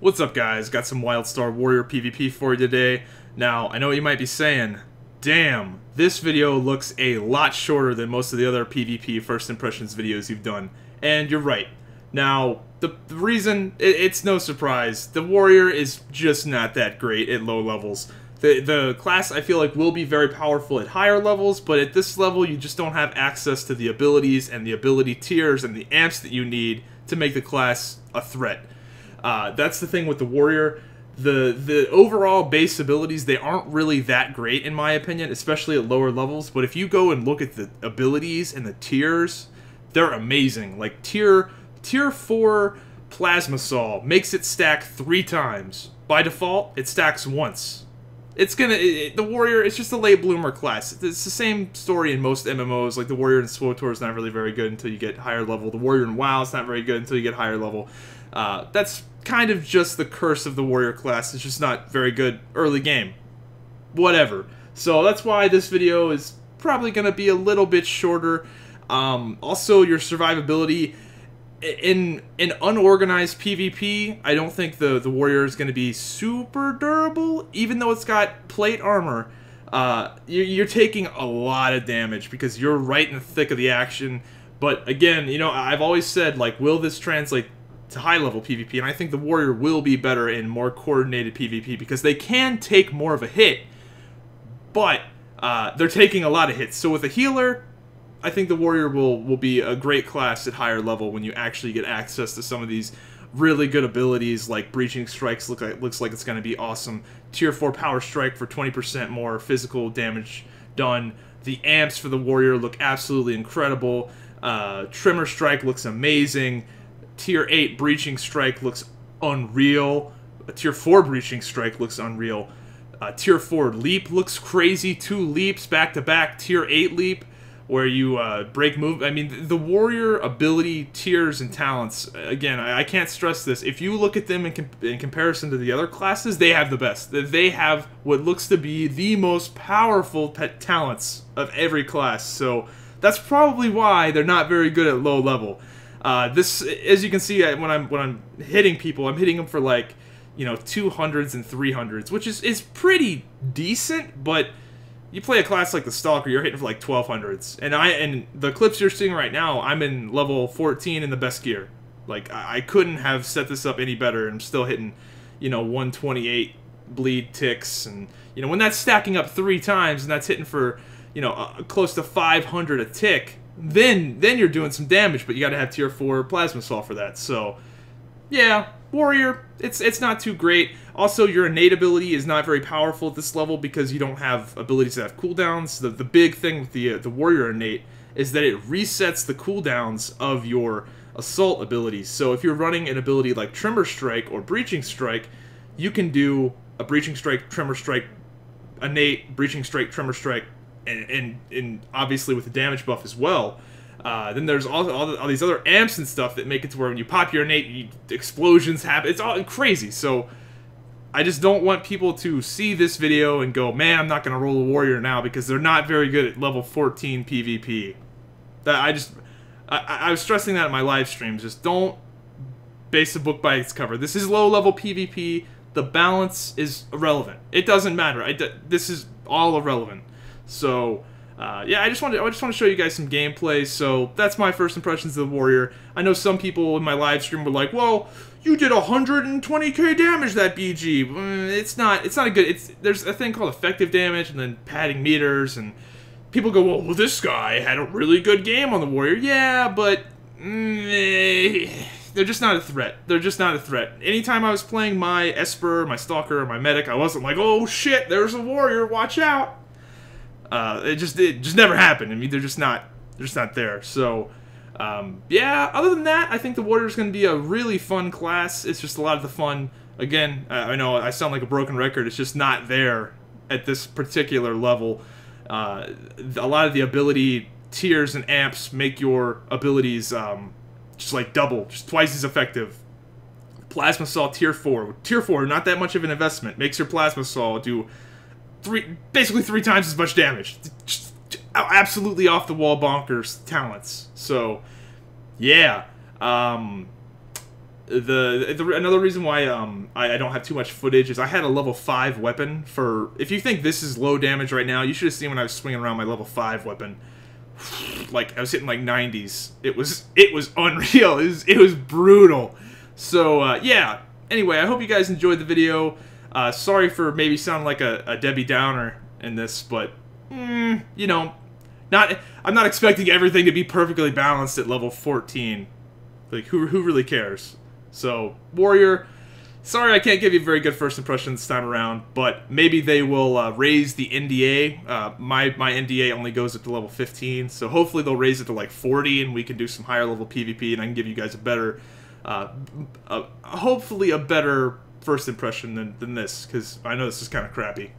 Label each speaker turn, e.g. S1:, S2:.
S1: What's up, guys? Got some Wildstar Warrior PvP for you today. Now, I know what you might be saying, damn, this video looks a lot shorter than most of the other PvP first impressions videos you've done. And you're right. Now, the reason, it's no surprise, the Warrior is just not that great at low levels. The class, I feel like, will be very powerful at higher levels, but at this level, you just don't have access to the abilities and the ability tiers and the amps that you need to make the class a threat. That's the thing with the Warrior. The overall base abilities, they aren't really that great in my opinion, especially at lower levels, but if you go and look at the abilities and the tiers, they're amazing. Like tier 4 Plasma Saw makes it stack 3 times. By default, it stacks once. It's the Warrior, it's just a late bloomer class. It's the same story in most MMOs, like the Warrior in SWTOR is not really very good until you get higher level. The Warrior in WoW is not very good until you get higher level. That's kind of just the curse of the Warrior class. It's just not very good early game. Whatever. So that's why this video is probably going to be a little bit shorter. Also, your survivability in unorganized PvP, I don't think the Warrior is going to be super durable, even though it's got plate armor. You're taking a lot of damage because you're right in the thick of the action. But again, you know, I've always said, like, will this translate to high-level PvP? And I think the Warrior will be better in more coordinated PvP because they can take more of a hit, but they're taking a lot of hits. So with a healer, I think the Warrior will be a great class at higher level when you actually get access to some of these really good abilities, like Breaching Strikes looks like it's going to be awesome. Tier 4 Power Strike for 20% more physical damage done. The amps for the Warrior look absolutely incredible. Tremor Strike looks amazing. Tier 8 Breaching Strike looks unreal. Tier 4 Breaching Strike looks unreal. Tier 4 Leap looks crazy. 2 leaps back to back. Tier 8 Leap, where you break move. I mean, the Warrior ability tiers and talents, again, I can't stress this. If you look at them in comparison to the other classes, they have the best. They have what looks to be the most powerful talents of every class. So that's probably why they're not very good at low level. This, as you can see, when I'm hitting people, I'm hitting them for, like, you know, 200s and 300s, which is pretty decent, but you play a class like the Stalker, you're hitting for like 1200s. And the clips you're seeing right now, I'm in level 14 in the best gear. Like, I couldn't have set this up any better, and I'm still hitting, you know, 128 bleed ticks. And, you know, when that's stacking up 3 times and that's hitting for, you know, close to 500 a tick, then you're doing some damage, but you gotta have tier 4 Plasma Saw for that. So, yeah, Warrior, it's not too great. Also, your innate ability is not very powerful at this level because you don't have abilities that have cooldowns. The big thing with the Warrior innate is that it resets the cooldowns of your assault abilities. So if you're running an ability like Tremor Strike or Breaching Strike, you can do a Breaching Strike, Tremor Strike, innate, Breaching Strike, Tremor Strike, and obviously with the damage buff as well. Then there's all these other amps and stuff that make it to where when you pop your innate, explosions happen. It's all crazy. So I just don't want people to see this video and go, man, I'm not going to roll a Warrior now because they're not very good at level 14 PvP. I was stressing that in my live streams. Just don't base a book by its cover. This is low-level PvP. The balance is irrelevant. It doesn't matter. This is all irrelevant. So, yeah, I just want to show you guys some gameplay. So that's my first impressions of the Warrior. I know some people in my live stream were like, well, you did 120k damage that BG. It's not a good. There's a thing called effective damage and then padding meters, and people go, well, this guy had a really good game on the Warrior. Yeah, but they're just not a threat. They're just not a threat. Anytime I was playing my Esper, my Stalker, or my Medic, I wasn't like, oh shit, there's a Warrior, watch out. It just never happened. I mean, they're just not there. So, yeah, other than that, I think the Warrior is going to be a really fun class. It's just a lot of the fun. Again, I know I sound like a broken record. It's just not there at this particular level. A lot of the ability tiers and amps make your abilities just like double, just twice as effective. Plasma Saw tier 4. Tier 4, not that much of an investment. Makes your Plasma Saw do basically 3 times as much damage. Just absolutely off the wall bonkers talents. So, yeah. Another reason why I don't have too much footage is I had a level 5 weapon for... If you think this is low damage right now, you should have seen when I was swinging around my level 5 weapon. Like, I was hitting like 90s. It was unreal. It was brutal. So, yeah. Anyway, I hope you guys enjoyed the video. Sorry for maybe sounding like a Debbie Downer in this, but, you know, I'm not expecting everything to be perfectly balanced at level 14. Like, who really cares? So, Warrior, sorry I can't give you a very good first impression this time around, but maybe they will raise the NDA. My NDA only goes up to level 15, so hopefully they'll raise it to like 40 and we can do some higher level PvP and I can give you guys a better, hopefully a better first impression than this, because I know this is kind of crappy.